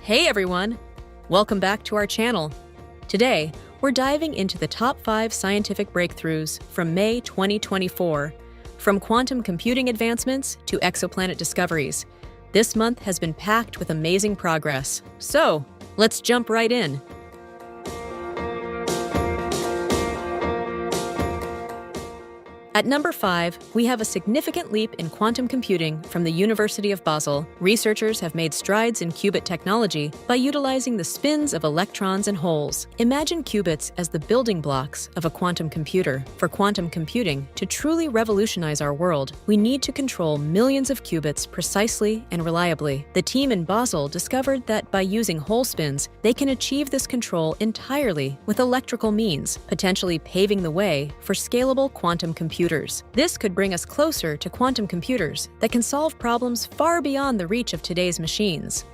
Hey everyone! Welcome back to our channel. Today, we're diving into the top 5 scientific breakthroughs from May 2024. From quantum computing advancements to exoplanet discoveries, this month has been packed with amazing progress. So, let's jump right in. At number 5, we have a significant leap in quantum computing from the University of Basel. Researchers have made strides in qubit technology by utilizing the spins of electrons and holes. Imagine qubits as the building blocks of a quantum computer. For quantum computing to truly revolutionize our world, we need to control millions of qubits precisely and reliably. The team in Basel discovered that by using hole spins, they can achieve this control entirely with electrical means, potentially paving the way for scalable quantum computing. This could bring us closer to quantum computers that can solve problems far beyond the reach of today's machines.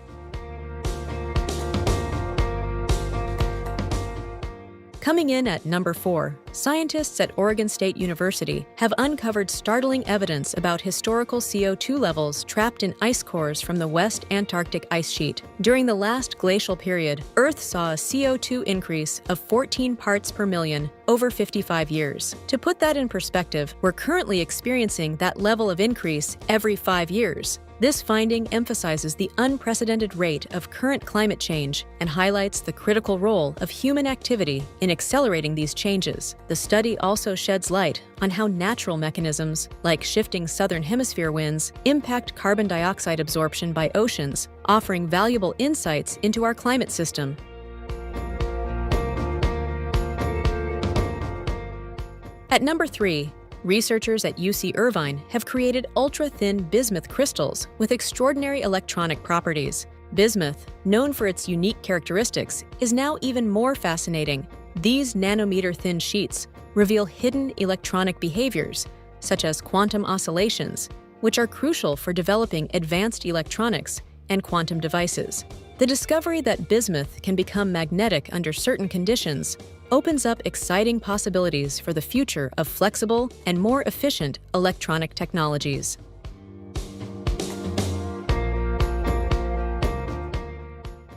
Coming in at number 4, scientists at Oregon State University have uncovered startling evidence about historical CO2 levels trapped in ice cores from the West Antarctic ice sheet. During the last glacial period, Earth saw a CO2 increase of 14 parts per million over 55 years. To put that in perspective, we're currently experiencing that level of increase every 5 years. This finding emphasizes the unprecedented rate of current climate change and highlights the critical role of human activity in accelerating these changes. The study also sheds light on how natural mechanisms, like shifting southern hemisphere winds, impact carbon dioxide absorption by oceans, offering valuable insights into our climate system. At number 3, researchers at UC Irvine have created ultra-thin bismuth crystals with extraordinary electronic properties. Bismuth, known for its unique characteristics, is now even more fascinating. These nanometer-thin sheets reveal hidden electronic behaviors, such as quantum oscillations, which are crucial for developing advanced electronics and quantum devices. The discovery that bismuth can become magnetic under certain conditions opens up exciting possibilities for the future of flexible and more efficient electronic technologies.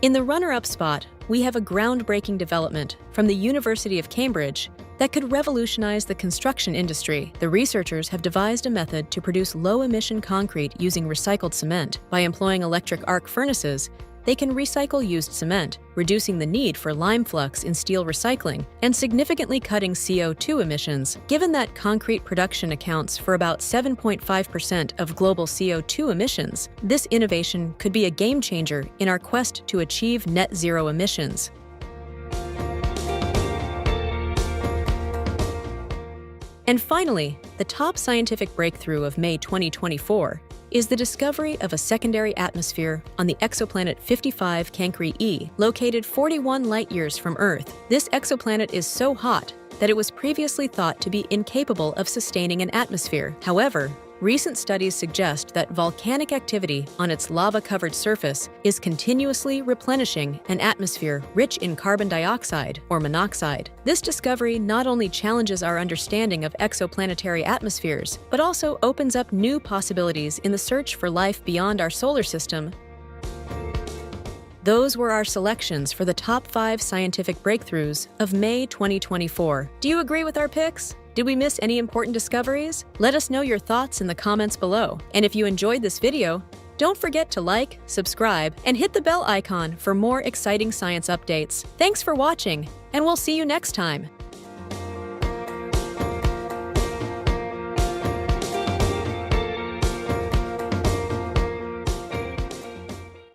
In the runner-up spot, we have a groundbreaking development from the University of Cambridge that could revolutionize the construction industry. The researchers have devised a method to produce low-emission concrete using recycled cement. By employing electric arc furnaces, they can recycle used cement, reducing the need for lime flux in steel recycling and significantly cutting CO2 emissions. Given that concrete production accounts for about 7.5% of global CO2 emissions, this innovation could be a game changer in our quest to achieve net zero emissions. And finally, the top scientific breakthrough of May 2024 is the discovery of a secondary atmosphere on the exoplanet 55 Cancri E, located 41 light-years from Earth. This exoplanet is so hot that it was previously thought to be incapable of sustaining an atmosphere. However, recent studies suggest that volcanic activity on its lava-covered surface is continuously replenishing an atmosphere rich in carbon dioxide or monoxide. This discovery not only challenges our understanding of exoplanetary atmospheres, but also opens up new possibilities in the search for life beyond our solar system. Those were our selections for the top 5 scientific breakthroughs of May 2024. Do you agree with our picks? Did we miss any important discoveries? Let us know your thoughts in the comments below. And if you enjoyed this video, don't forget to like, subscribe, and hit the bell icon for more exciting science updates. Thanks for watching, and we'll see you next time.